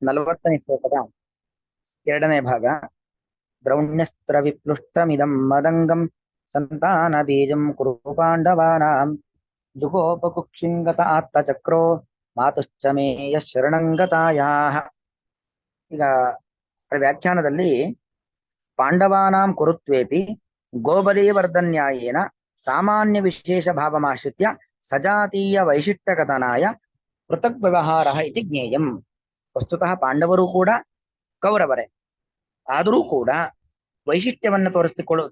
40ನೇ ಶ್ಲೋಕದ 2ನೇ ಭಾಗ. ದ್ರೌಣ್ಯಸ್ತ್ರ ವಿಪ್ಲುಷ್ಟಮಿದಂ ಮದಂಗಂ ಸಂತಾನ ಬೀಜಂ ಕುರು ಪಾಂಡವಾನಾಂ ಜುಗೋಪಕುಕ್ಷಿಂಗತ ಆತ್ತಚಕ್ರೋ ಮಾತುಶ್ಚ ಮೇ ಯಃ ಶರಣಂಗತಾಯಾಃ. ಈಗ ವ್ಯಾಖ್ಯಾನದಲ್ಲಿ ಪಾಂಡವಾನಾಂ ಕುರುತ್ವೇಪಿ ಗೋಬಲೀವರ್ಧನ್ಯಾಯೇನ ಸಾಮಾನ್ಯ ವಿಶೇಷ ಭಾವಮಾಶ್ರಿತ್ಯ ಸಜಾತೀಯ ವೈಶಿಷ್ಟ್ಯಕಥನಾಯ ಪೃಥಕ್ ವ್ಯವಹಾರ ಇತಿ ಜ್ಞೇಯಂ. ವಸ್ತುತಃ ಪಾಂಡವರು ಕೂಡ ಕೌರವರೇ, ಆದರೂ ಕೂಡ ವೈಶಿಷ್ಟ್ಯವನ್ನು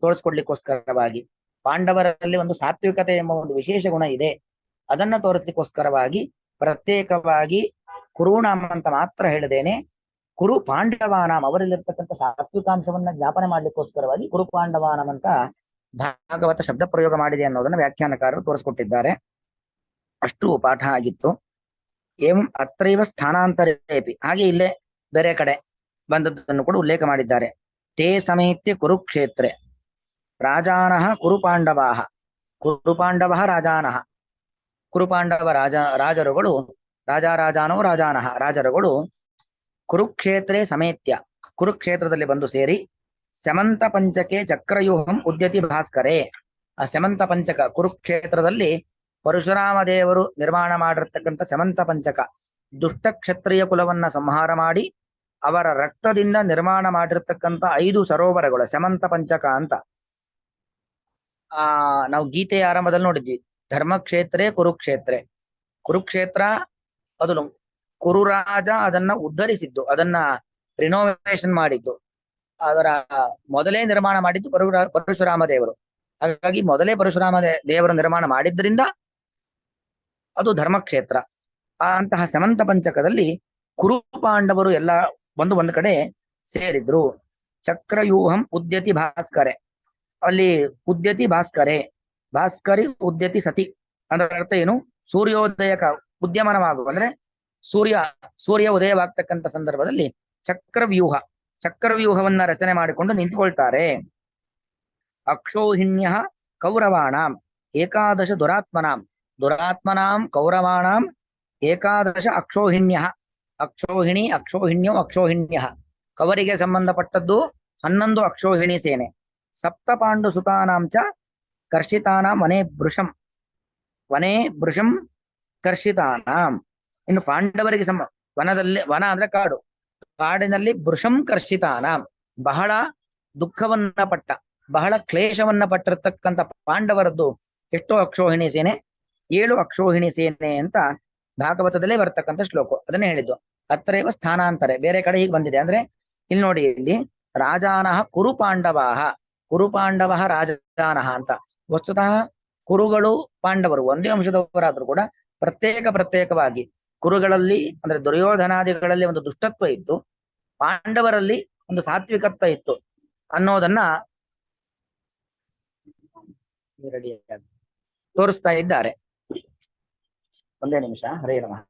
ತೋರಿಸ್ಕೊಡ್ಲಿಕ್ಕೋಸ್ಕರವಾಗಿ ಪಾಂಡವರಲ್ಲಿ ಒಂದು ಸಾತ್ವಿಕತೆ ಎಂಬ ಒಂದು ವಿಶೇಷ ಗುಣ ಇದೆ, ಅದನ್ನ ತೋರಿಸ್ಲಿಕ್ಕೋಸ್ಕರವಾಗಿ ಪ್ರತ್ಯೇಕವಾಗಿ ಕುರುನಾಮ ಅಂತ ಮಾತ್ರ ಹೇಳಿದೇನೆ. ಕುರು ಪಾಂಡವಾನಾಂ ಅವರಲ್ಲಿರ್ತಕ್ಕಂಥ ಸಾತ್ವಿಕಾಂಶವನ್ನ ಜ್ಞಾಪನೆ ಮಾಡ್ಲಿಕ್ಕೋಸ್ಕರವಾಗಿ ಕುರು ಪಾಂಡವಾನಂ ಅಂತ ಭಾಗವತ ಶಬ್ದ ಪ್ರಯೋಗ ಮಾಡಿದೆ ಅನ್ನೋದನ್ನ ವ್ಯಾಖ್ಯಾನಕಾರರು ತೋರಿಸ್ಕೊಟ್ಟಿದ್ದಾರೆ. ಅಷ್ಟು ಪಾಠ ಆಗಿತ್ತು. ಏವಂ ಅತ್ರೈವ ಸ್ಥಾನಾಂತರೇಪಿ, ಹಾಗೆ ಇಲ್ಲೇ ಬೇರೆ ಕಡೆ ಬಂದದ್ದನ್ನು ಕೂಡ ಉಲ್ಲೇಖ ಮಾಡಿದ್ದಾರೆ. ತೇ ಸಮೇತ್ಯ ಕುರುಕ್ಷೇತ್ರೆ ರಾಜಾನಃ ಕುರುಪಾಂಡವಾಹ ಕುರುಪಾಂಡವಃ ರಾಜಾನಃ. ಕುರುಪಾಂಡವ ರಾಜರುಗಳು ರಾಜಾನೋ ರಾಜಾನಃ ರಾಜರುಗಳು ಕುರುಕ್ಷೇತ್ರೇ ಸಮೇತ್ಯ ಕುರುಕ್ಷೇತ್ರದಲ್ಲಿ ಬಂದು ಸೇರಿ ಸ್ಯಮಂತ ಪಂಚಕೆ ಚಕ್ರಯೂಹಂ ಉದ್ಯತಿ ಭಾಸ್ಕರೇ. ಆ ಸ್ಯಮಂತ ಪಂಚಕ ಕುರುಕ್ಷೇತ್ರದಲ್ಲಿ ಪರಶುರಾಮ ದೇವರು ನಿರ್ಮಾಣ ಮಾಡಿರ್ತಕ್ಕಂಥ ಸ್ಯಮಂತ ಪಂಚಕ ದುಷ್ಟ ಕ್ಷತ್ರಿಯ ಕುಲವನ್ನ ಸಂಹಾರ ಮಾಡಿ ಅವರ ರಕ್ತದಿಂದ ನಿರ್ಮಾಣ ಮಾಡಿರ್ತಕ್ಕಂಥ 5 ಸರೋವರಗಳು ಸ್ಯಮಂತ ಪಂಚಕ ಅಂತ. ನಾವು ಗೀತೆಯ ಆರಂಭದಲ್ಲಿ ನೋಡಿದ್ವಿ. ಧರ್ಮಕ್ಷೇತ್ರೇ ಕುರುಕ್ಷೇತ್ರೆ. ಕುರುಕ್ಷೇತ್ರ ಅದು ಕುರುರಾಜ ಅದನ್ನ ಉದ್ಧರಿಸಿದ್ದು, ಅದನ್ನ ರಿನೋವೇಷನ್ ಮಾಡಿದ್ದು, ಅದರ ಮೊದಲೇ ನಿರ್ಮಾಣ ಮಾಡಿದ್ದು ಪರಶುರಾಮ ದೇವರು. ಹಾಗಾಗಿ ಮೊದಲೇ ಪರಶುರಾಮ ದೇವರ ನಿರ್ಮಾಣ ಮಾಡಿದ್ರಿಂದ ಅದು ಧರ್ಮಕ್ಷೇತ್ರ. ಅಂತಹ ಸ್ಯಮಂತ ಪಂಚಕದಲ್ಲಿ ಕುರು ಪಾಂಡವರು ಎಲ್ಲ ಒಂದು ಕಡೆ ಸೇರಿದ್ರು. ಚಕ್ರಯೂಹಂ ಉದ್ಯತಿ ಭಾಸ್ಕರೆ, ಅಲ್ಲಿ ಉದ್ಯತಿ ಭಾಸ್ಕರೆ, ಭಾಸ್ಕರಿ ಉದ್ಯತಿ ಸತಿ ಅಂದ್ರೆ ಅರ್ಥ ಏನು? ಸೂರ್ಯೋದಯಕ ಉದ್ಯಮನವಾಗುವ ಅಂದ್ರೆ ಸೂರ್ಯ ಉದಯವಾಗ್ತಕ್ಕಂಥ ಸಂದರ್ಭದಲ್ಲಿ ಚಕ್ರವ್ಯೂಹವನ್ನ ರಚನೆ ಮಾಡಿಕೊಂಡು ನಿಂತುಕೊಳ್ತಾರೆ. ಅಕ್ಷೋಹಿಣ್ಯ ಕೌರವಾಣಾಂ ಏಕಾದಶ ದುರಾತ್ಮನಾಂ ಕೌರವಾಣಾಂ ಏಕಾದಶ ಅಕ್ಷೋಹಿಣ್ಯ. ಅಕ್ಷೋಹಿಣ್ಯ ಕವರಿಗೆ ಸಂಬಂಧಪಟ್ಟದ್ದು 11 ಅಕ್ಷೋಹಿಣಿ ಸೇನೆ. ಸಪ್ತ ಪಾಂಡು ಸುತಾನಾಂ ಚ ಕರ್ಷಿತಾನಾಂ ವನೇ ಭೃಶಂ ಕರ್ಷಿತಾನಾಂ. ಇನ್ನು ಪಾಂಡವರಿಗೆ ವನ ಅಂದ್ರೆ ಕಾಡು, ಕಾಡಿನಲ್ಲಿ ಭೃಶಂ ಕರ್ಷಿತಾನಾಂ ಬಹಳ ದುಃಖವನ್ನ ಪಟ್ಟ, ಬಹಳ ಕ್ಲೇಶವನ್ನ ಪಟ್ಟಿರ್ತಕ್ಕಂಥ ಪಾಂಡವರದ್ದು ಎಷ್ಟೋ ಅಕ್ಷೋಹಿಣಿ ಸೇನೆ? 7 ಅಕ್ಷೋಹಿಣಿ ಸೇನೆ ಅಂತ ಭಾಗವತದಲ್ಲೇ ಬರ್ತಕ್ಕಂಥ ಶ್ಲೋಕ. ಅದನ್ನೇ ಹೇಳಿದ್ದು. ಅತ್ರೈವ ಸ್ಥಾನಾಂತರೆ, ಬೇರೆ ಕಡೆ ಹೀಗೆ ಬಂದಿದೆ. ಅಂದ್ರೆ ಇಲ್ಲಿ ನೋಡಿ, ಇಲ್ಲಿ ರಾಜಾನಃ ಕುರುಪಾಂಡವ ರಾಜಾನಃ ಅಂತ. ವಸ್ತುತಃ ಕುರುಗಳು ಪಾಂಡವರು ಒಂದೇ ವಂಶದವರಾದ್ರೂ ಕೂಡ ಪ್ರತ್ಯೇಕವಾಗಿ ಕುರುಗಳಲ್ಲಿ ಅಂದ್ರೆ ದುರ್ಯೋಧನಾದಿಗಳಲ್ಲಿ ಒಂದು ದುಷ್ಟತ್ವ ಇತ್ತು, ಪಾಂಡವರಲ್ಲಿ ಒಂದು ಸಾತ್ವಿಕತ್ವ ಇತ್ತು ಅನ್ನೋದನ್ನ ತೋರಿಸ್ತಾ ಇದ್ದಾರೆ. ಒಂದೇ ನಿಮಿಷ. ಹರೇ ನಮಃ.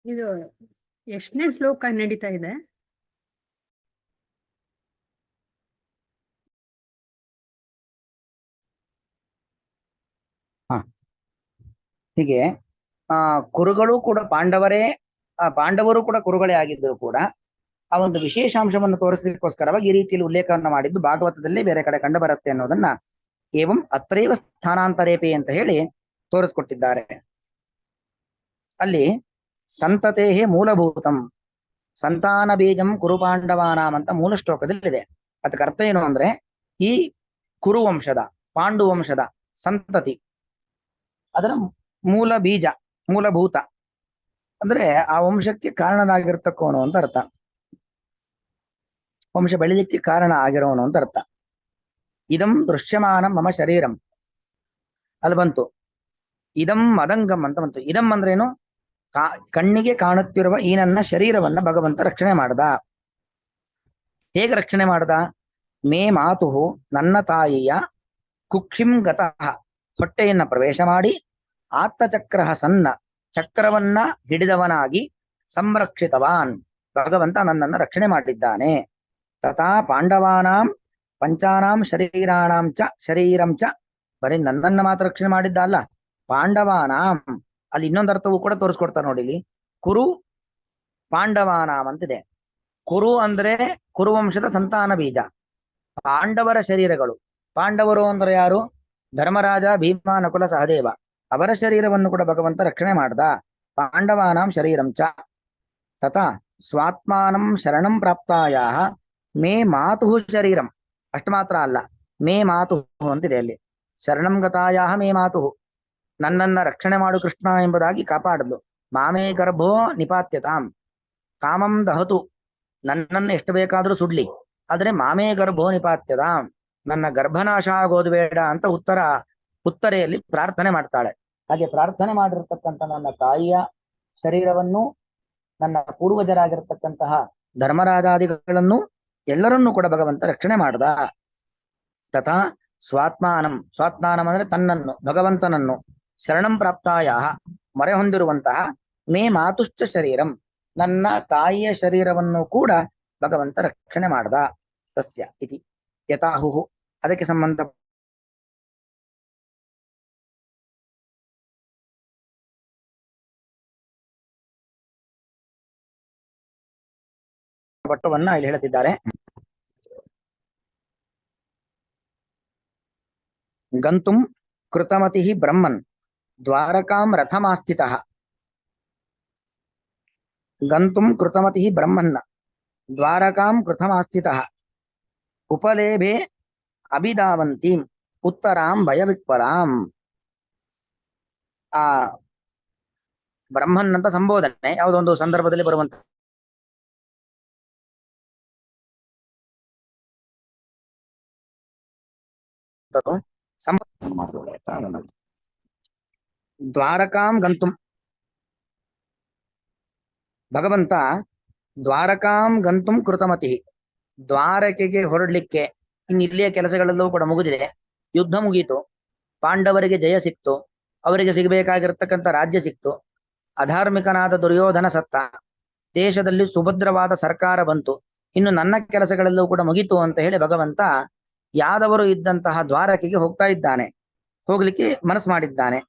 ಇದು ಎಷ್ಟನೇ ಶ್ಲೋಕ ನಡೀತಾ ಇದೆ? ಹೀಗೆ ಕುರುಗಳು ಕೂಡ ಪಾಂಡವರು ಕೂಡ ಕುರುಗಳೇ ಆಗಿದ್ದರು ಕೂಡ ಆ ಒಂದು ವಿಶೇಷಾಂಶವನ್ನು ತೋರಿಸಲಿಕ್ಕೋಸ್ಕರವಾಗಿ ಈ ರೀತಿಯಲ್ಲಿ ಉಲ್ಲೇಖವನ್ನು ಮಾಡಿದ್ದು ಭಾಗವತದಲ್ಲಿ ಬೇರೆ ಕಡೆ ಕಂಡು ಬರುತ್ತೆ ಅನ್ನೋದನ್ನ ಏವಂ ಅತ್ರೈವ ಸ್ಥಾನಾಂತರೇಪಿ ಅಂತ ಹೇಳಿ ತೋರಿಸ್ಕೊಟ್ಟಿದ್ದಾರೆ. ಅಲ್ಲಿ ಸಂತತೇ ಮೂಲಭೂತಂ ಸಂತಾನ ಬೀಜಂ ಕುರುಪಾಂಡವಾನಾಂ ಅಂತ ಮೂಲ ಶ್ಲೋಕದಲ್ಲಿದೆ. ಅದಕ್ಕೆ ಅರ್ಥ ಏನು ಅಂದ್ರೆ, ಈ ಕುರುವಂಶದ ಪಾಂಡುವಂಶದ ಸಂತತಿ ಅದರ ಮೂಲ ಬೀಜ, ಮೂಲಭೂತ ಅಂದ್ರೆ ಆ ವಂಶಕ್ಕೆ ಕಾರಣನಾಗಿರ್ತಕ್ಕವನು ಅಂತ ಅರ್ಥ. ವಂಶ ಬೆಳಿಲಿಕ್ಕೆ ಕಾರಣ ಆಗಿರೋನು ಅಂತ ಅರ್ಥ. ಇದಂ ದೃಶ್ಯಮಾನಂ ಮಮ ಶರೀರಂ ಅಲ್ಲಿ ಬಂತು. ಇದಂ ಮದಂಗಂ ಅಂತ ಬಂತು. ಇದಂ ಅಂದ್ರೇನು? ಕಣ್ಣಿಗೆ ಕಾಣುತ್ತಿರುವ ಈ ನನ್ನ ಶರೀರವನ್ನ ಭಗವಂತ ರಕ್ಷಣೆ ಮಾಡ್ದ. ಹೇಗೆ ರಕ್ಷಣೆ ಮಾಡ್ದ? ಮೇ ಮಾತುಹು ನನ್ನ ತಾಯಿಯ ಕುಕ್ಷಿಂ ಗತಃ ಹೊಟ್ಟೆಯನ್ನ ಪ್ರವೇಶ ಮಾಡಿ ಆತ್ತಚಕ್ರ ಸನ್ನ ಚಕ್ರವನ್ನ ಹಿಡಿದವನಾಗಿ ಸಂರಕ್ಷಿತವಾನ್ ಭಗವಂತ ನನ್ನನ್ನು ರಕ್ಷಣೆ ಮಾಡಿದ್ದಾನೆ. ತಥಾ ಪಾಂಡವಾನಾಂ ಪಂಚಾನಾಂ ಶರೀರಾಣಾಂ ಚ ಶರೀರಂ ಚ, ಬರೀ ನನ್ನನ್ನ ಮಾತ್ರ ರಕ್ಷಣೆ ಮಾಡಿದ್ದ ಅಲ್ಲ, ಪಾಂಡವಾನಾಂ, ಅಲ್ಲಿ ಇನ್ನೊಂದು ಅರ್ಥವೂ ಕೂಡ ತೋರಿಸ್ಕೊಡ್ತಾರೆ ನೋಡಿ ಇಲ್ಲಿ. ಕುರು ಪಾಂಡವಾನಾಂ ಅಂತಿದೆ. ಕುರು ಅಂದ್ರೆ ಕುರುವಂಶದ ಸಂತಾನ ಬೀಜ. ಪಾಂಡವರ ಶರೀರಗಳು, ಪಾಂಡವರು ಅಂದ್ರೆ ಯಾರು? ಧರ್ಮರಾಜ, ಭೀಮ, ನಕುಲ, ಸಹದೇವ. ಅವರ ಶರೀರವನ್ನು ಕೂಡ ಭಗವಂತ ರಕ್ಷಣೆ ಮಾಡ್ದ. ಪಾಂಡವಾನಾಂ ಶರೀರಂ ಚ ತಥಾ ಸ್ವಾತ್ಮಾನಂ ಶರಣಂ ಪ್ರಾಪ್ತಾಯಾಹ ಮೇ ಮಾತುಃ ಶರೀರಂ. ಅಷ್ಟು ಮಾತ್ರ ಅಲ್ಲ, ಮೇ ಮಾತುಃ ಅಂತಿದೆ ಅಲ್ಲಿ. ಶರಣಂ ಗತಾಯಾಹ ಮೇ ಮಾತುಃ, ನನ್ನನ್ನ ರಕ್ಷಣೆ ಮಾಡು ಕೃಷ್ಣ ಎಂಬುದಾಗಿ ಕಾಪಾಡಲು. ಮಾಮೇ ಗರ್ಭೋ ನಿಪಾತ್ಯತಾಂ ಕಾಮಂ ದಹತು, ನನ್ನನ್ನು ಎಷ್ಟು ಬೇಕಾದರೂ ಸುಡ್ಲಿ, ಆದ್ರೆ ಮಾಮೇ ಗರ್ಭೋ ನಿಪಾತ್ಯತಾಂ, ನನ್ನ ಗರ್ಭನಾಶ ಆಗೋದು ಬೇಡ ಅಂತ ಉತ್ತರೆಯಲ್ಲಿ ಪ್ರಾರ್ಥನೆ ಮಾಡ್ತಾಳೆ. ಹಾಗೆ ಪ್ರಾರ್ಥನೆ ಮಾಡಿರ್ತಕ್ಕಂಥ ನನ್ನ ತಾಯಿಯ ಶರೀರವನ್ನು, ನನ್ನ ಪೂರ್ವಜರಾಗಿರ್ತಕ್ಕಂತಹ ಧರ್ಮರಾಜಾದಿಗಳನ್ನು ಎಲ್ಲರನ್ನೂ ಕೂಡ ಭಗವಂತ ರಕ್ಷಣೆ ಮಾಡ್ದ. ತಥಾ ಸ್ವಾತ್ಮಾನಂ, ಸ್ವಾತ್ಮಾನಂ ಅಂದ್ರೆ ತನ್ನನ್ನು, ಭಗವಂತನನ್ನು, ಶರಣಂ ಪ್ರಾಪ್ತಾಯ ಮೊರೆ ಹೊಂದಿರುವಂತಹ ಮೇ ಮಾತುಶ್ಚ ಶರೀರಂ, ನನ್ನ ತಾಯಿಯ ಶರೀರವನ್ನು ಕೂಡ ಭಗವಂತ ರಕ್ಷಣೆ ಮಾಡ್ದ. ತಸ್ಯ ಇತಿ ಯಥಾಹುಹು, ಅದಕ್ಕೆ ಸಂಬಂಧ ಪಟ್ಟವನ್ನ ಇಲ್ಲಿ ಹೇಳುತ್ತಿದ್ದಾರೆ. ಗಂತುಂ ಕೃತಮತಿ ಬ್ರಹ್ಮನ್ ದ್ವಾರಕಾಂ ರಥಮಾಸ್ಥಿತಃ. ಗಂತುಂ ಕೃತಮತಿ ಬ್ರಹ್ಮನ್ ದ್ವಾರಕಾಂ ಕೃತಮಾಸ್ಥಿತಃ ಉಪಲೇಭೆ ಅಭಿಧಾವಂತೀಂ ಉತ್ತರಾಂ ಭಯವಿಕ್ವಲಾಂ. ಆ ಬ್ರಹ್ಮನ್ ಅಂತ ಸಂಬೋಧನೆ ಯಾವುದೋ ಒಂದು ಸಂದರ್ಭದಲ್ಲಿ ಬರುವಂತ ದ್ವಾರಕಾಂ ಗಂತುಂ, ಭಗವಂತ ದ್ವಾರಕಾಂ ಗಂತುಂ ಕೃತಮತಿ, ದ್ವಾರಕೆಗೆ ಹೊರಡ್ಲಿಕ್ಕೆ ಇನ್ನು ಇಲ್ಲಿಯ ಕೆಲಸಗಳೆಲ್ಲವೂ ಕೂಡ ಮುಗಿದಿದೆ. ಯುದ್ಧ ಮುಗೀತು, ಪಾಂಡವರಿಗೆ ಜಯ ಸಿಕ್ತು, ಅವರಿಗೆ ಸಿಗಬೇಕಾಗಿರ್ತಕ್ಕಂಥ ರಾಜ್ಯ ಸಿಕ್ತು, ಅಧಾರ್ಮಿಕನಾದ ದುರ್ಯೋಧನ ಸತ್ತ, ದೇಶದಲ್ಲಿ ಸುಭದ್ರವಾದ ಸರ್ಕಾರ ಬಂತು, ಇನ್ನು ನನ್ನ ಕೆಲಸಗಳೆಲ್ಲವೂ ಕೂಡ ಮುಗೀತು ಅಂತ ಹೇಳಿ ಭಗವಂತ ಯಾದವರು ಇದ್ದಂತಹ ದ್ವಾರಕೆಗೆ ಹೋಗ್ತಾ ಇದ್ದಾನೆ, ಹೋಗ್ಲಿಕ್ಕೆ ಮನಸ್ಸು ಮಾಡಿದ್ದಾನೆ.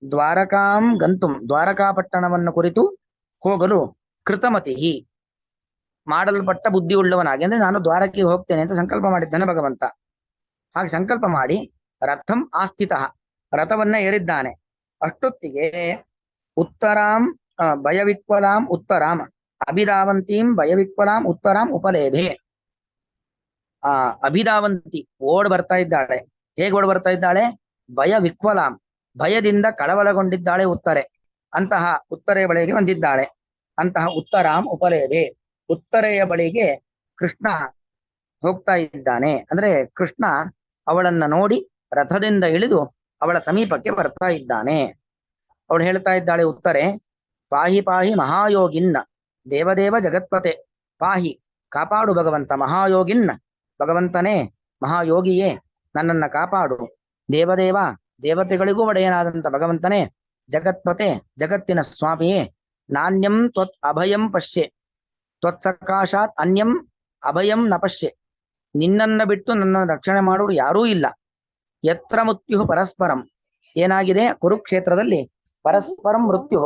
ದ್ವಾರಕಾಂ ಗಂತುಂ, ದ್ವಾರಕಾ ಪಟ್ಟಣವನ್ನು ಕುರಿತು ಹೋಗಲು ಕೃತಮತಿ, ಮಾಡಲ್ಪಟ್ಟ ಬುದ್ಧಿ ಉಳ್ಳವನಾಗಿ, ಅಂದ್ರೆ ನಾನು ದ್ವಾರಕೆಗೆ ಹೋಗ್ತೇನೆ ಅಂತ ಸಂಕಲ್ಪ ಮಾಡಿದ್ದಾನೆ ಭಗವಂತ. ಹಾಗೆ ಸಂಕಲ್ಪ ಮಾಡಿ ರಥಂ ಆಸ್ಥಿತ, ರಥವನ್ನ ಏರಿದ್ದಾನೆ. ಅಷ್ಟೊತ್ತಿಗೆ ಉತ್ತರಾಂ ಭಯವಿಕ್ವಲಾಂ ಉತ್ತರಾಂ ಅಭಿಧಾವಂತೀಂ ಭಯವಿಕ್ವಲಾಂ ಉತ್ತರಾಂ ಉಪಲೇಭೆ. ಅಭಿಧಾವಂತಿ ಓಡ್ ಬರ್ತಾ ಇದ್ದಾಳೆ. ಹೇಗೆ ಓಡ್ ಬರ್ತಾ ಇದ್ದಾಳೆ? ಭಯ ವಿಕ್ವಲಾಂ, ಭಯದಿಂದ ಕಳವಳಗೊಂಡಿದ್ದಾಳೆ ಉತ್ತರೆ. ಅಂತಹ ಉತ್ತರೆಯ ಬಳಿಗೆ ಬಂದಿದ್ದಾಳೆ. ಅಂತಹ ಉತ್ತರಾಂ ಉಪಲೇಭೆ, ಉತ್ತರೆಯ ಬಳಿಗೆ ಕೃಷ್ಣ ಹೋಗ್ತಾ ಇದ್ದಾನೆ. ಅಂದ್ರೆ ಕೃಷ್ಣ ಅವಳನ್ನ ನೋಡಿ ರಥದಿಂದ ಇಳಿದು ಅವಳ ಸಮೀಪಕ್ಕೆ ಬರ್ತಾ ಇದ್ದಾನೆ. ಅವಳು ಹೇಳ್ತಾ ಇದ್ದಾಳೆ ಉತ್ತರೆ, ಪಾಹಿ ಪಾಹಿ ಮಹಾಯೋಗಿನ್ನ ದೇವದೇವ ಜಗತ್ಪತೆ. ಪಾಹಿ, ಕಾಪಾಡು ಭಗವಂತ, ಮಹಾಯೋಗಿನ್ನ, ಭಗವಂತನೇ ಮಹಾಯೋಗಿಯೇ ನನ್ನನ್ನ ಕಾಪಾಡು. ದೇವದೇವ, ದೇವತೆಗಳಿಗೂ ಒಡೆಯನಾದಂತ ಭಗವಂತನೇ. ಜಗತ್ಪತೆ, ಜಗತ್ತಿನ ಸ್ವಾಮಿಯೇ. ನಾಣ್ಯಂ ತ್ವತ್ ಅಭಯಂ ಪಶ್ಯೆ, ತ್ವತ್ಸಕಾಶಾತ್ ಅನ್ಯಂ ಅಭಯಂ ನ ಪಶ್ಯೆ. ನಿನ್ನನ್ನ ಬಿಟ್ಟು ನನ್ನ ರಕ್ಷಣೆ ಮಾಡೋರು ಯಾರೂ ಇಲ್ಲ. ಯತ್ರ ಮೃತ್ಯು ಪರಸ್ಪರಂ, ಏನಾಗಿದೆ ಕುರುಕ್ಷೇತ್ರದಲ್ಲಿ ಪರಸ್ಪರಂ ಮೃತ್ಯು,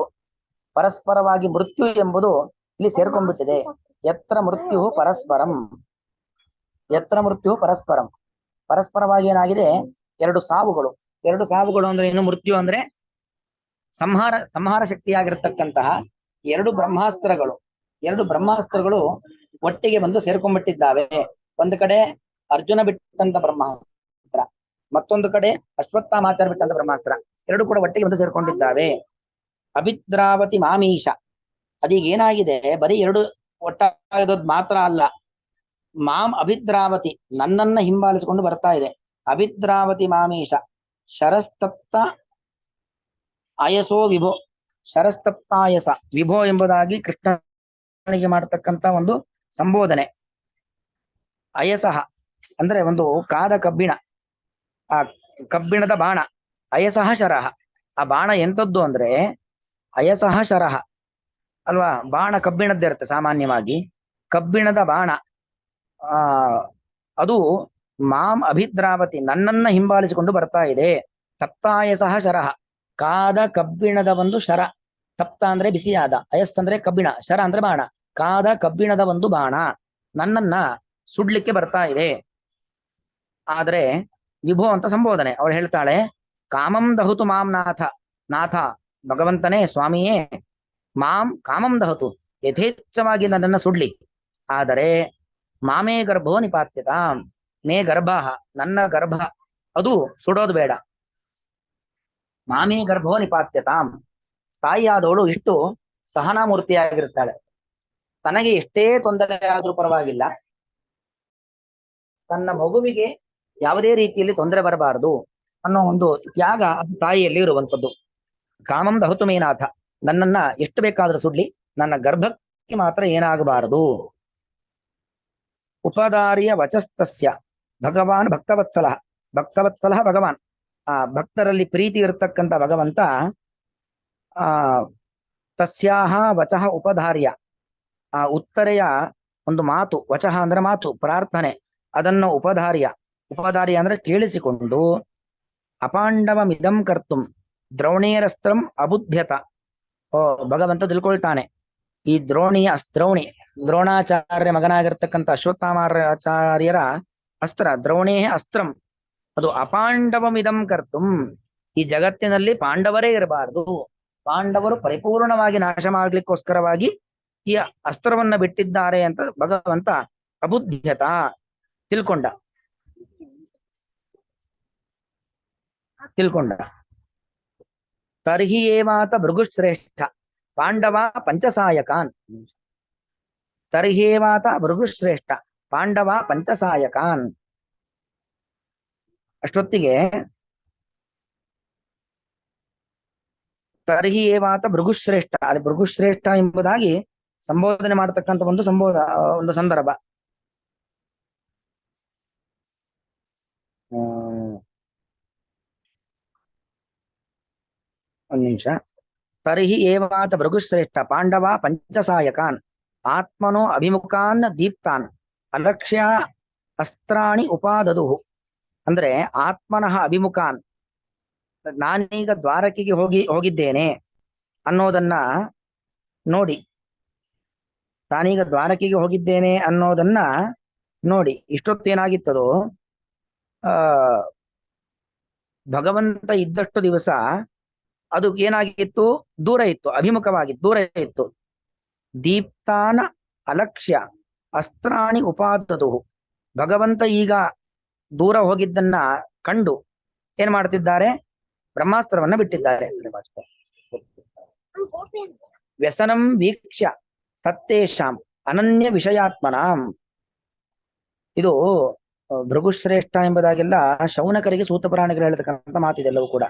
ಪರಸ್ಪರವಾಗಿ ಮೃತ್ಯು ಎಂಬುದು ಇಲ್ಲಿ ಸೇರ್ಕೊಂಡ್ಬಿಟ್ಟಿದೆ. ಯತ್ರ ಮೃತ್ಯು ಪರಸ್ಪರಂ, ಯತ್ರ ಮೃತ್ಯು ಪರಸ್ಪರಂ, ಪರಸ್ಪರವಾಗಿ ಏನಾಗಿದೆ ಎರಡು ಸಾವುಗಳು. ಎರಡು ಸಾವುಗಳು ಅಂದ್ರೆ ಏನು? ಮೃತ್ಯು ಅಂದ್ರೆ ಸಂಹಾರ ಶಕ್ತಿಯಾಗಿರ್ತಕ್ಕಂತಹ ಎರಡು ಬ್ರಹ್ಮಾಸ್ತ್ರಗಳು, ಎರಡು ಬ್ರಹ್ಮಾಸ್ತ್ರಗಳು ಒಟ್ಟಿಗೆ ಬಂದು ಸೇರ್ಕೊಂಡ್ಬಿಟ್ಟಿದ್ದಾವೆ. ಒಂದು ಕಡೆ ಅರ್ಜುನ ಬಿಟ್ಟಂತ ಬ್ರಹ್ಮಾಸ್ತ್ರ, ಮತ್ತೊಂದು ಕಡೆ ಅಶ್ವತ್ಥಾಮಾಚಾರ ಬಿಟ್ಟಂತ ಬ್ರಹ್ಮಾಸ್ತ್ರ, ಎರಡು ಕೂಡ ಒಟ್ಟಿಗೆ ಬಂದು ಸೇರ್ಕೊಂಡಿದ್ದಾವೆ. ಅಭಿದ್ರಾವತಿ ಮಾಮೀಶ, ಅದೀಗ ಏನಾಗಿದೆ, ಬರೀ ಎರಡು ಒಟ್ಟಾಗೋದ್ ಮಾತ್ರ ಅಲ್ಲ, ಮಾಂ ಅಭಿದ್ರಾವತಿ, ನನ್ನನ್ನ ಹಿಂಬಾಲಿಸಿಕೊಂಡು ಬರ್ತಾ ಇದೆ. ಅಭಿದ್ರಾವತಿ ಮಾಮೀಶ ಶರಸ್ತಪ್ತ ಆಯಸೋ ವಿಭೋ, ಶರಸ್ತಪ್ತಾಯಸ ವಿಭೋ ಎಂಬುದಾಗಿ ಕೃಷ್ಣನಿಗೆ ಮಾಡತಕ್ಕಂತ ಒಂದು ಸಂಬೋಧನೆ. ಅಯಸಃ ಅಂದ್ರೆ ಒಂದು ಕಾದ ಕಬ್ಬಿಣ, ಆ ಕಬ್ಬಿಣದ ಬಾಣ. ಅಯಸಃ ಶರಹ, ಆ ಬಾಣ ಎಂಥದ್ದು ಅಂದ್ರೆ ಅಯಸಃ ಶರಹ ಅಲ್ವಾ? ಬಾಣ ಕಬ್ಬಿಣದ್ದಿರುತ್ತೆ ಸಾಮಾನ್ಯವಾಗಿ. ಕಬ್ಬಿಣದ ಬಾಣ, ಅದು ಮಾಂ ಅಭಿದ್ರಾವತಿ ನನ್ನನ್ನ ಹಿಂಬಾಲಿಸಿಕೊಂಡು ಬರ್ತಾ ಇದೆ. ತಪ್ತಾಯಸಃ ಶರಃ ಕಾದ ಕಬ್ಬಿಣದ ಒಂದು ಶರ. ತಪ್ತ ಅಂದ್ರೆ ಬಿಸಿಯಾದ, ಅಯಸ್ ಅಂದ್ರೆ ಕಬ್ಬಿಣ, ಶರ ಅಂದ್ರೆ ಬಾಣ. ಕಾದ ಕಬ್ಬಿಣದ ಒಂದು ಬಾಣ ನನ್ನನ್ನ ಸುಡ್ಲಿಕ್ಕೆ ಬರ್ತಾ ಇದೆ. ಆದ್ರೆ ವಿಭೋ ಅಂತ ಸಂಬೋಧನೆ. ಅವಳು ಹೇಳ್ತಾಳೆ, ಕಾಮಂ ದಹುತು ಮಾಂ ನಾಥ. ನಾಥ ಭಗವಂತನೇ, ಸ್ವಾಮಿಯೇ, ಮಾಂ ಕಾಮಂ ದಹತು ಯಥೇಚ್ಛವಾಗಿ ನನ್ನನ್ನ ಸುಡ್ಲಿ. ಆದರೆ ಮಾಮೇ ಗರ್ಭೋ ನಿಪಾತ್ಯತ, ಮೇ ಗರ್ಭ ನನ್ನ ಗರ್ಭ ಅದು ಸುಡೋದು ಬೇಡ. ಮಾಮೇ ಗರ್ಭೋ ನಿಪಾತ್ಯತಾಂ, ತಾಯಿಯಾದವಳು ಇಷ್ಟು ಸಹನಾಮೂರ್ತಿಯಾಗಿರ್ತಾಳೆ. ತನಗೆ ಎಷ್ಟೇ ತೊಂದರೆ ಆದ್ರೂ ಪರವಾಗಿಲ್ಲ, ತನ್ನ ಮಗುವಿಗೆ ಯಾವುದೇ ರೀತಿಯಲ್ಲಿ ತೊಂದರೆ ಬರಬಾರದು ಅನ್ನೋ ಒಂದು ತ್ಯಾಗ ಅದು ತಾಯಿಯಲ್ಲಿ ಇರುವಂಥದ್ದು. ಕಾಮಂ ದಹತು ಮೇ ನಾಥ, ನನ್ನನ್ನ ಎಷ್ಟು ಬೇಕಾದ್ರೂ ಸುಡ್ಲಿ, ನನ್ನ ಗರ್ಭಕ್ಕೆ ಮಾತ್ರ ಏನಾಗಬಾರದು. ಉಪದಾರ್ಯ ವಚಸ್ತಸ್ಯ ಭಗವಾನ್ ಭಕ್ತವತ್ಸಲ. ಭಕ್ತವತ್ಸಲ ಭಗವಾನ್, ಆ ಭಕ್ತರಲ್ಲಿ ಪ್ರೀತಿ ಇರತಕ್ಕಂಥ ಭಗವಂತ ಆ ತಸ್ಯಾಹ ವಚಃ ಉಪಧಾರ್ಯ, ಆ ಉತ್ತರೆಯ ಒಂದು ಮಾತು, ವಚಃ ಅಂದ್ರೆ ಮಾತು, ಪ್ರಾರ್ಥನೆ, ಅದನ್ನು ಉಪಧಾರ್ಯ. ಉಪಧಾರ್ಯ ಅಂದ್ರೆ ಕೇಳಿಸಿಕೊಂಡು, ಅಪಾಂಡವಮಿದಂ ಕರ್ತುಂ ದ್ರೋಣೇರಸ್ತ್ರಂ ಅಬುಧ್ಯತ. ಓ ಭಗವಂತ ತಿಳ್ಕೊಳ್ತಾನೆ, ಈ ದ್ರೋಣಾಚಾರ್ಯ ಮಗನಾಗಿರ್ತಕ್ಕಂಥ ಅಶ್ವತ್ಥಾಮಾಚಾರ್ಯರ ಅಸ್ತ್ರ, ದ್ರೋಣೇ ಅಸ್ತ್ರಂ, ಅದು ಅಪಾಂಡವಮಿದಂ ಕರ್ತುಂ, ಈ ಜಗತ್ತಿನಲ್ಲಿ ಪಾಂಡವರೇ ಇರಬಾರದು, ಪಾಂಡವರು ಪರಿಪೂರ್ಣವಾಗಿ ನಾಶ ಮಾಡ್ಲಿಕ್ಕೋಸ್ಕರವಾಗಿ ಈ ಅಸ್ತ್ರವನ್ನ ಬಿಟ್ಟಿದ್ದಾರೆ ಅಂತ ಭಗವಂತ ಅಬುದ್ಧ್ಯತ ತಿಳ್ಕೊಂಡ. ತರ್ಹಿ ಏವಾತ ಭೃಗುಶ್ರೇಷ್ಠ ಪಾಂಡವ ಪಂಚಸಾಯಕಾನ್. ತರ್ಹೇವಾತ ಭೃಗುಶ್ರೇಷ್ಠ ಪಾಂಡವ ಪಂಚಸಾಯಕಾನ್. ಅಷ್ಟೊತ್ತಿಗೆ ತರ್ಹಿ ಏವಾತ ಭೃಗುಶ್ರೇಷ್ಠ, ಅದು ಭೃಗುಶ್ರೇಷ್ಠ ಎಂಬುದಾಗಿ ಸಂಬೋಧನೆ ಮಾಡತಕ್ಕಂಥ ಒಂದು ಸಂದರ್ಭ. ಒಂದು ನಿಮಿಷ. ತರ್ಹಿ ಏವಾತ ಭೃಗುಶ್ರೇಷ್ಠ ಪಾಂಡವ ಪಂಚಸಾಯಕಾನ್ ಆತ್ಮನೋ ಅಭಿಮುಖಾನ್ ದೀಪ್ತಾನ್ ಅಲಕ್ಷ್ಯ ಅಸ್ತ್ರಾಣಿ ಉಪಾದದುಹು. ಅಂದ್ರೆ ಆತ್ಮನಃ ಅಭಿಮುಖಾನ್, ನಾನೀಗ ದ್ವಾರಕೆಗೆ ಹೋಗಿದ್ದೇನೆ ಅನ್ನೋದನ್ನ ನೋಡಿ, ತಾನೀಗ ದ್ವಾರಕೆಗೆ ಹೋಗಿದ್ದೇನೆ ಅನ್ನೋದನ್ನ ನೋಡಿ ಇಷ್ಟೊತ್ತೇನಾಗಿತ್ತದೋ, ಭಗವಂತ ಇದ್ದಷ್ಟು ದಿವಸ ಅದು ಏನಾಗಿತ್ತು, ದೂರ ಇತ್ತು, ಅಭಿಮುಖವಾಗಿತ್ತು, ದೂರ ಇತ್ತು. ದೀಪ್ತಾನ ಅಲಕ್ಷ್ಯ ಅಸ್ತ್ರಾಣಿ ಉಪಾದದು. ಭಗವಂತ ಈಗ ದೂರ ಹೋಗಿದ್ದನ್ನ ಕಂಡು ಏನ್ ಮಾಡ್ತಿದ್ದಾರೆ, ಬ್ರಹ್ಮಾಸ್ತ್ರವನ್ನ ಬಿಟ್ಟಿದ್ದಾರೆ. ವ್ಯಸನಂ ವೀಕ್ಷ್ಯ ತತ್ತೇಷಾಂ ಅನನ್ಯ ವಿಷಯಾತ್ಮನಾಂ. ಇದು ಭೃಗುಶ್ರೇಷ್ಠ ಎಂಬುದಾಗೆಲ್ಲ ಶೌನಕರಿಗೆ ಸೂತಪುರಾಣಿಗಳು ಹೇಳ್ತಕ್ಕಂಥ ಮಾತಿದೆಲ್ಲವೂ ಕೂಡ.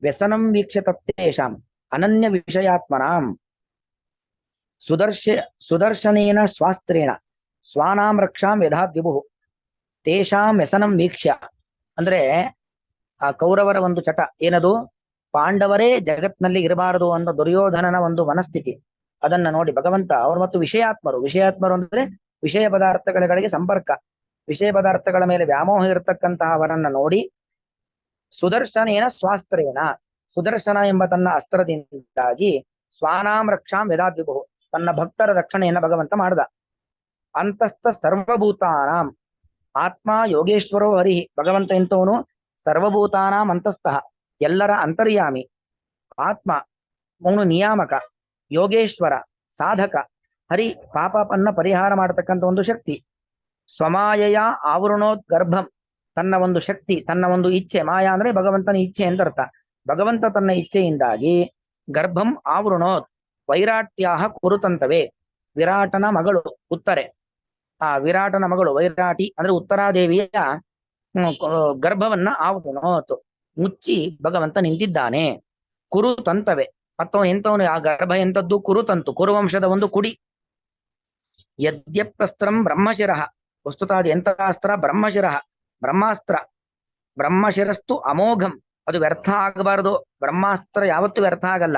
ವ್ಯಸನಂ ವೀಕ್ಷ್ಯ ತತ್ತೇಷಾಂ ಅನನ್ಯ ವಿಷಯಾತ್ಮನಾಂ ಸುದರ್ಶನೇನ ಸ್ವಾಸ್ತ್ರೇಣ ಸ್ವಾನಾಂ ರಕ್ಷಾಂ ಯಥಾದ್ ವಿಭು. ತೇಷಾಂ ವ್ಯಸನಂ ವೀಕ್ಷ್ಯ ಅಂದ್ರೆ ಆ ಕೌರವರ ಒಂದು ಚಟ ಏನದು, ಪಾಂಡವರೇ ಜಗತ್ನಲ್ಲಿ ಇರಬಾರದು ಅನ್ನೋ ದುರ್ಯೋಧನನ ಒಂದು ಮನಸ್ಥಿತಿ. ಅದನ್ನ ನೋಡಿ ಭಗವಂತ ಅವರು ಮತ್ತು ವಿಷಯಾತ್ಮರು ಅಂದ್ರೆ ವಿಷಯ ಪದಾರ್ಥಗಳಿಗೆ ಸಂಪರ್ಕ, ವಿಷಯ ಪದಾರ್ಥಗಳ ಮೇಲೆ ವ್ಯಾಮೋಹ ಇರತಕ್ಕಂತಹವರನ್ನ ನೋಡಿ, ಸುದರ್ಶನೇನ ಸ್ವಾಸ್ತ್ರೇನ, ಸುದರ್ಶನ ಎಂಬ ತನ್ನ ಅಸ್ತ್ರದಿಂದಾಗಿ ಸ್ವಾನಾಂ ರಕ್ಷಾಂ ಯಥಾದ್ವಿಭು, ತನ್ನ ಭಕ್ತರ ರಕ್ಷಣೆಯನ್ನ ಭಗವಂತ ಮಾಡ್ದ. ಅಂತಸ್ಥ ಸರ್ವಭೂತಾನಾಂ ಆತ್ಮ ಯೋಗೇಶ್ವರೋ ಹರಿ. ಭಗವಂತ ಎಂತವನು, ಸರ್ವಭೂತಾನಾಂ ಅಂತಸ್ಥಃ, ಎಲ್ಲರ ಅಂತರ್ಯಾಮಿ. ಆತ್ಮ ಅವನು ನಿಯಾಮಕ, ಯೋಗೇಶ್ವರ ಸಾಧಕ, ಹರಿ ಪಾಪನ್ನ ಪರಿಹಾರ ಮಾಡತಕ್ಕಂಥ ಒಂದು ಶಕ್ತಿ. ಸ್ವಮಾಯಯ ಆವೃಣೋದ್ ಗರ್ಭಂ, ತನ್ನ ಒಂದು ಶಕ್ತಿ, ತನ್ನ ಒಂದು ಇಚ್ಛೆ, ಮಾಯಾ ಅಂದ್ರೆ ಭಗವಂತನ ಇಚ್ಛೆ ಅಂತ ಅರ್ಥ. ಭಗವಂತ ತನ್ನ ಇಚ್ಛೆಯಿಂದಾಗಿ ಗರ್ಭಂ ಆವೃಣೋದ್ ವೈರಾಟ್ಯಾಹ ಕುರುತಂತವೇ. ವಿರಾಟನ ಮಗಳು ಉತ್ತರೆ, ಆ ವಿರಾಟನ ಮಗಳು ವೈರಾಟಿ ಅಂದ್ರೆ ಉತ್ತರಾದೇವಿಯ ಗರ್ಭವನ್ನ ಆವೃಣೋತ್ ಮುಚ್ಚಿ ಭಗವಂತ ನಿಂತಿದ್ದಾನೆ. ಕುರುತಂತವೇ, ಮತ್ತವನು ಎಂತವನು, ಆ ಗರ್ಭ ಎಂತದ್ದು, ಕುರುತಂತು, ಕುರುವಂಶದ ಒಂದು ಕುಡಿ. ಯದ್ಯಪ್ರಸ್ತ್ರಂ ಬ್ರಹ್ಮಶಿರಃ, ವಸ್ತುತಾದ ಎಂತ ಅಸ್ತ್ರ, ಬ್ರಹ್ಮಶಿರಃ ಬ್ರಹ್ಮಾಸ್ತ್ರ. ಬ್ರಹ್ಮಶಿರಸ್ತು ಅಮೋಘಂ, ಅದು ವ್ಯರ್ಥ ಆಗಬಾರದು. ಬ್ರಹ್ಮಾಸ್ತ್ರ ಯಾವತ್ತೂ ವ್ಯರ್ಥ ಆಗಲ್ಲ,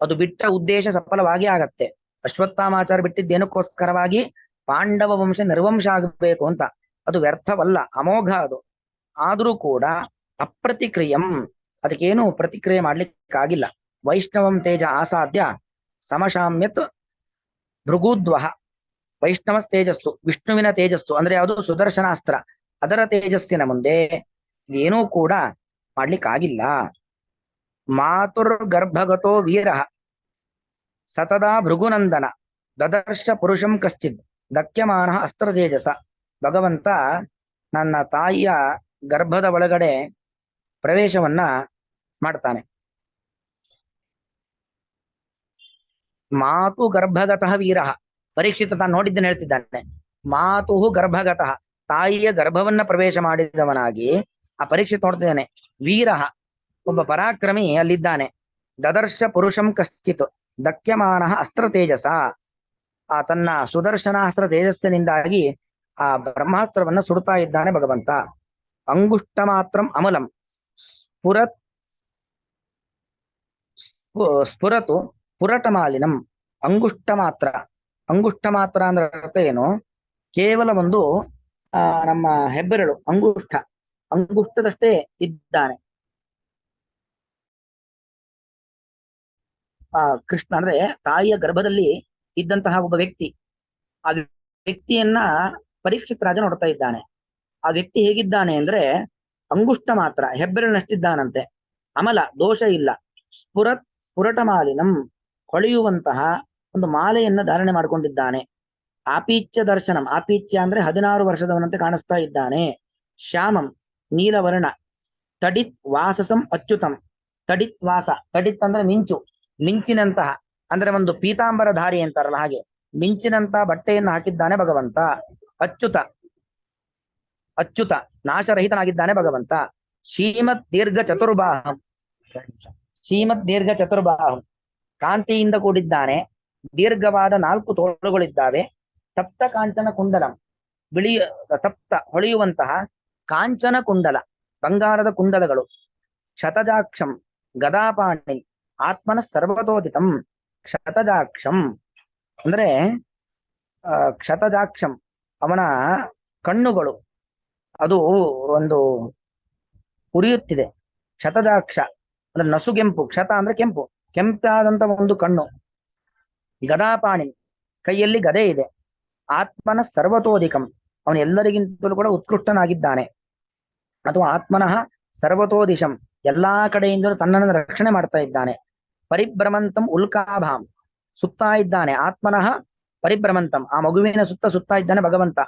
ಅದು ಬಿಟ್ಟ ಉದ್ದೇಶ ಸಫಲವಾಗಿ ಆಗತ್ತೆ. ಅಶ್ವತ್ಥಾಮಾಚಾರ ಬಿಟ್ಟಿದ್ದೇನಕ್ಕೋಸ್ಕರವಾಗಿ, ಪಾಂಡವ ವಂಶ ನಿರ್ವಂಶ ಆಗಬೇಕು ಅಂತ. ಅದು ವ್ಯರ್ಥವಲ್ಲ, ಅಮೋಘ ಅದು. ಆದರೂ ಕೂಡ ಅಪ್ರತಿಕ್ರಿಯಂ, ಅದಕ್ಕೇನು ಪ್ರತಿಕ್ರಿಯೆ ಮಾಡ್ಲಿಕ್ಕಾಗಿಲ್ಲ. ವೈಷ್ಣವಂ ತೇಜ ಆಸಾದ್ಯ ಸಮಶಾಮ್ಯತ್ ಭೃಗುದ್ವಹ. ವೈಷ್ಣವ ತೇಜಸ್ಸು, ವಿಷ್ಣುವಿನ ತೇಜಸ್ಸು ಅಂದ್ರೆ ಯಾವುದು? ಸುದರ್ಶನಾಸ್ತ್ರ. ಅದರ ತೇಜಸ್ಸಿನ ಮುಂದೆ ಏನೂ ಕೂಡ ಮಾಡ್ಲಿಕ್ಕಾಗಿಲ್ಲ. ಮಾತುರ್ಗರ್ಭಗತೋ ವೀರ ಸತದಾ ಭೃಗುನಂದನ ದದರ್ಶ ಪುರುಷಂ ಕಶ್ಚಿದ್ ದಕ್ಯಮಾನ ಅಸ್ತ್ರ ತೇಜಸ. ಭಗವಂತ ನನ್ನ ತಾಯಿಯ ಗರ್ಭದ ಒಳಗಡೆ ಪ್ರವೇಶವನ್ನ ಮಾಡ್ತಾನೆ. ಮಾತು ಗರ್ಭಗತಃ ವೀರ. ಪರೀಕ್ಷಿತ ತಾನು ನೋಡಿದ್ದನ್ನು ಹೇಳ್ತಿದ್ದಾನೆ. ಮಾತು ಗರ್ಭಗತಃ, ತಾಯಿಯ ಗರ್ಭವನ್ನ ಪ್ರವೇಶ ಮಾಡಿದವನಾಗಿ ಆ ಪರೀಕ್ಷಿತ ನೋಡ್ತಿದ್ದಾನೆ. ವೀರ, ಒಬ್ಬ ಪರಾಕ್ರಮಿ ಅಲ್ಲಿದ್ದಾನೆ. ದದರ್ಶ ಪುರುಷಂ ಕಶ್ಚಿತ್ ದಕ್ಯಮಾನ ಅಸ್ತ್ರ ತೇಜಸ. ಆ ತನ್ನ ಸುದರ್ಶನಾಸ್ತ್ರ ತೇಜಸ್ಸಿನಿಂದಾಗಿ ಆ ಬ್ರಹ್ಮಾಸ್ತ್ರವನ್ನ ಸುಡ್ತಾ ಇದ್ದಾನೆ ಭಗವಂತ. ಅಂಗುಷ್ಟ ಮಾತ್ರಂ ಅಮಲಂ ಸ್ಫುರತ್ ಸ್ಫುರತು ಪುರಟಮಾಲಿನಂ. ಅಂಗುಷ್ಟ ಮಾತ್ರ, ಅಂಗುಷ್ಟ ಮಾತ್ರ ಅಂದ್ರೆ ಅರ್ಥ ಏನು? ಕೇವಲ ಒಂದು ನಮ್ಮ ಹೆಬ್ಬೆರಳು ಅಂಗುಷ್ಟ, ಅಂಗುಷ್ಟದಷ್ಟೇ ಇದ್ದಾನೆ ಕೃಷ್ಣ. ಅಂದ್ರೆ ತಾಯಿಯ ಗರ್ಭದಲ್ಲಿ ಇದ್ದಂತಹ ಒಬ್ಬ ವ್ಯಕ್ತಿ, ಆ ವ್ಯಕ್ತಿಯನ್ನ ಪರೀಕ್ಷಿತ್ ರಾಜ ನೋಡ್ತಾ ಇದ್ದಾನೆ. ಆ ವ್ಯಕ್ತಿ ಹೇಗಿದ್ದಾನೆ ಅಂದ್ರೆ ಅಂಗುಷ್ಟ ಮಾತ್ರ, ಹೆಬ್ಬೆರಳಿನಷ್ಟಿದ್ದಾನಂತೆ. ಅಮಲ, ದೋಷ ಇಲ್ಲ. ಸ್ಫುರತ್ ಸ್ಫುರಟ ಮಾಲಿನಂ, ಹೊಳೆಯುವಂತಹ ಒಂದು ಮಾಲೆಯನ್ನ ಧಾರಣೆ ಮಾಡಿಕೊಂಡಿದ್ದಾನೆ. ಆಪೀಚ್ಯ ದರ್ಶನಂ, ಆಪೀಚ್ಯ ಅಂದ್ರೆ 16 ವರ್ಷದವನಂತೆ ಕಾಣಿಸ್ತಾ ಇದ್ದಾನೆ. ಶ್ಯಾಮಂ, ನೀಲವರ್ಣ. ತಡಿತ್ ವಾಸಸಂ ಅಚ್ಯುತಂ. ತಡಿತ್ ವಾಸ, ತಡಿತ್ ಅಂದ್ರೆ ಮಿಂಚು, ಮಿಂಚಿನಂತಹ ಅಂದ್ರೆ ಒಂದು ಪೀತಾಂಬರಧಾರಿ ಅಂತಾರಲ್ಲ ಹಾಗೆ ಮಿಂಚಿನಂತಹ ಬಟ್ಟೆಯನ್ನು ಹಾಕಿದ್ದಾನೆ ಭಗವಂತ. ಅಚ್ಯುತ, ಅಚ್ಯುತ ನಾಶರಹಿತನಾಗಿದ್ದಾನೆ ಭಗವಂತ. ಶ್ರೀಮದ್ ದೀರ್ಘ ಚತುರ್ಬಾಹಂ, ಶ್ರೀಮದ್ ದೀರ್ಘ ಚತುರ್ಬಾಹಂ, ಕಾಂತಿಯಿಂದ ಕೂಡಿದ್ದಾನೆ. ದೀರ್ಘವಾದ 4 ತೋಳುಗಳಿದ್ದಾವೆ. ತಪ್ತ ಕಾಂಚನ ಕುಂಡಲಂ, ಬಿಳಿ ತಪ್ತ ಹೊಳೆಯುವಂತಹ ಕಾಂಚನ ಕುಂಡಲ, ಬಂಗಾರದ ಕುಂಡಲಗಳು. ಶತಜಾಕ್ಷಂ ಗದಾಪಾಣಿ ಆತ್ಮನ ಸರ್ವತೋದಿತಂ. ಶತಜಾಕ್ಷಂ ಅಂದ್ರೆ ಕ್ಷತಜಾಕ್ಷಂ, ಅವನ ಕಣ್ಣುಗಳು ಅದು ಒಂದು ಉರಿಯುತ್ತಿದೆ. ಶತಜಾಕ್ಷ ಅಂದ್ರೆ ನಸುಗೆಂಪು, ಕ್ಷತ ಅಂದ್ರೆ ಕೆಂಪು, ಕೆಂಪಾದಂತ ಒಂದು ಕಣ್ಣು. ಗದಾಪಾಣಿ, ಕೈಯಲ್ಲಿ ಗದೆ ಇದೆ. ಆತ್ಮನ ಸರ್ವತೋಧಿಕಂ, ಅವನು ಎಲ್ಲರಿಗಿಂತಲೂ ಕೂಡ ಉತ್ಕೃಷ್ಟನಾಗಿದ್ದಾನೆ. ಅಥವಾ ಆತ್ಮನಃ ಸರ್ವತೋದಿಶಂ, ಎಲ್ಲಾ ಕಡೆಯಿಂದಲೂ ತನ್ನನ್ನು ರಕ್ಷಣೆ ಮಾಡ್ತಾ ಇದ್ದಾನೆ. ಪರಿಭ್ರಮಂತಂ ಉಲ್ಕಾಭಾಂ, ಸುತ್ತಾ ಇದ್ದಾನೆ. ಆತ್ಮನಃ ಪರಿಭ್ರಮಂತಂ, ಆ ಮಗುವಿನ ಸುತ್ತಾ ಇದ್ದಾನೆ ಭಗವಂತ.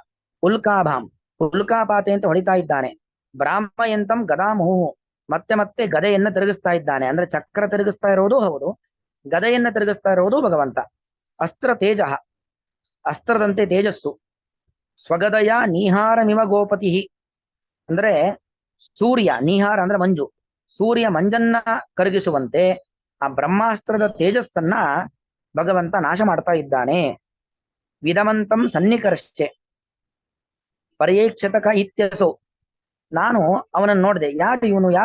ಉಲ್ಕಾಭಾಂ, ಉಲ್ಕಾಪಾತೆ ಅಂತ ಹೊಡಿತಾ ಇದ್ದಾನೆ. ಬ್ರಾಹ್ಮಯಂತಂ ಗದಾಮುಹು, ಮತ್ತೆ ಮತ್ತೆ ಗದೆಯನ್ನ ತಿರುಗಿಸ್ತಾ ಇದ್ದಾನೆ. ಅಂದ್ರೆ ಚಕ್ರ ತಿರುಗಿಸ್ತಾ ಇರೋದು ಹೌದು, ಗದೆಯನ್ನ ತಿರುಗಿಸ್ತಾ ಇರೋದು ಭಗವಂತ. ಅಸ್ತ್ರ ತೇಜ, ಅಸ್ತ್ರದಂತೆ ತೇಜಸ್ಸು. ಸ್ವಗದಯ ನೀಹಾರಮಿವ ಗೋಪತಿ, ಅಂದ್ರೆ ಸೂರ್ಯ, ನೀಹಾರ ಅಂದ್ರೆ ಮಂಜು, ಸೂರ್ಯ ಮಂಜನ್ನ ಕರಗಿಸುವಂತೆ ಆ ಬ್ರಹ್ಮಾಸ್ತ್ರದ ತೇಜಸ್ಸನ್ನ ಭಗವಂತ ನಾಶ ಮಾಡ್ತಾ ಇದ್ದಾನೆ. ವಿಧವಂತಂ ಸನ್ನಿಕರ್ಷೆ ಪರ್ಯೈಕ್ಷತಕ ಇತ್ಯಸೋ, ನಾನು ಅವನನ್ನು ನೋಡಿದೆ. ಯಾರು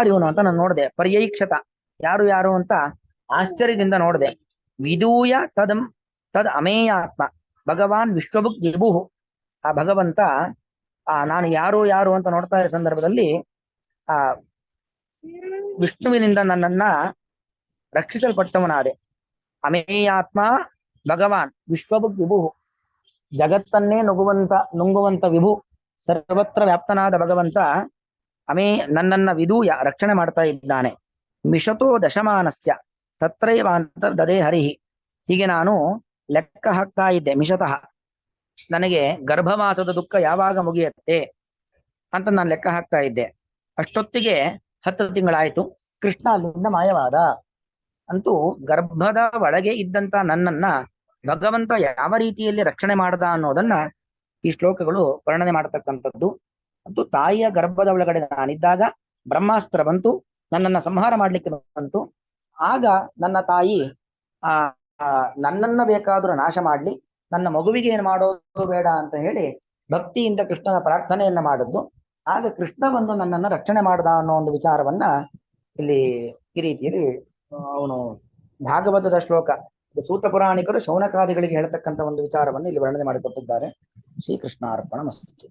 ಇವನು ಅಂತ ನಾನು ನೋಡಿದೆ. ಪರ್ಯೈಕ್ಷತ, ಯಾರು ಅಂತ ಆಶ್ಚರ್ಯದಿಂದ ನೋಡಿದೆ. ವಿದೂಯ ತದ್ ಅಮೇಯಾತ್ಮ ಭಗವಾನ್ ವಿಶ್ವಭುಕ್ ವಿಭು. ಆ ಭಗವಂತ ನಾನು ಯಾರು ಅಂತ ನೋಡ್ತಾ ಇರೋ ಸಂದರ್ಭದಲ್ಲಿ ಆ ವಿಷ್ಣುವಿನಿಂದ ನನ್ನನ್ನ ರಕ್ಷಿಸಲ್ಪಟ್ಟವನಾದೆ. ಅಮೇಯಾತ್ಮ ಭಗವಾನ್ ವಿಶ್ವಭುಕ್ ವಿಭು, ಜಗತ್ತನ್ನೇ ನುಂಗುವಂತ ವಿಭು, ಸರ್ವತ್ರ ವ್ಯಾಪ್ತನಾದ ಭಗವಂತ ನನ್ನನ್ನ ವಿದೂಯ ರಕ್ಷಣೆ ಮಾಡ್ತಾ ಇದ್ದಾನೆ. ಮಿಷತೋ ದಶಮಾನಸ್ಯ ತತ್ರೈವ ಅಂತರ್ದದೇ ಹರಿಹಿ, ಹೀಗೆ ನಾನು ಲೆಕ್ಕ ಹಾಕ್ತಾ ಇದ್ದೆ. ಮಿಷತಃ, ನನಗೆ ಗರ್ಭವಾಸದ ದುಃಖ ಯಾವಾಗ ಮುಗಿಯತ್ತೆ ಅಂತ ನಾನು ಲೆಕ್ಕ ಹಾಕ್ತಾ ಇದ್ದೆ. ಅಷ್ಟೊತ್ತಿಗೆ 10 ತಿಂಗಳಾಯ್ತು. ಕೃಷ್ಣ ಅಲ್ಲಿಂದ ಮಾಯವಾದ. ಅಂತೂ ಗರ್ಭದ ಒಳಗೆ ಇದ್ದಂತ ನನ್ನನ್ನ ಭಗವಂತ ಯಾವ ರೀತಿಯಲ್ಲಿ ರಕ್ಷಣೆ ಮಾಡ್ದ ಅನ್ನೋದನ್ನ ಈ ಶ್ಲೋಕಗಳು ವರ್ಣನೆ ಮಾಡತಕ್ಕಂಥದ್ದು. ಅಂತೂ ತಾಯಿಯ ಗರ್ಭದ ಒಳಗಡೆ ನಾನಿದ್ದಾಗ ಬ್ರಹ್ಮಾಸ್ತ್ರ ಬಂತು, ನನ್ನನ್ನ ಸಂಹಾರ ಮಾಡ್ಲಿಕ್ಕೆ ಬಂತು. ಆಗ ನನ್ನ ತಾಯಿ ನನ್ನನ್ನ ಬೇಕಾದ್ರೂ ನಾಶ ಮಾಡ್ಲಿ, ನನ್ನ ಮಗುವಿಗೆ ಏನು ಮಾಡೋದು ಬೇಡ ಅಂತ ಹೇಳಿ ಭಕ್ತಿಯಿಂದ ಕೃಷ್ಣನ ಪ್ರಾರ್ಥನೆಯನ್ನ ಮಾಡಿದ್ದು. ಆಗ ಕೃಷ್ಣ ಬಂದು ನನ್ನನ್ನು ರಕ್ಷಣೆ ಮಾಡ್ದ ಅನ್ನೋ ಒಂದು ವಿಚಾರವನ್ನ ಇಲ್ಲಿ ಈ ರೀತಿಯಲ್ಲಿ ಅವನು ಭಾಗವತದ ಶ್ಲೋಕ, ಸೂತ ಪುರಾಣಿಕರು ಶೌನಕಾದಿಗಳಿಗೆ ಹೇಳ್ತಕ್ಕಂಥ ಒಂದು ವಿಚಾರವನ್ನು ಇಲ್ಲಿ ವರ್ಣನೆ ಮಾಡಿಕೊಟ್ಟಿದ್ದಾರೆ. ಶ್ರೀಕೃಷ್ಣ ಅರ್ಪಣ ಮಸ್ತು.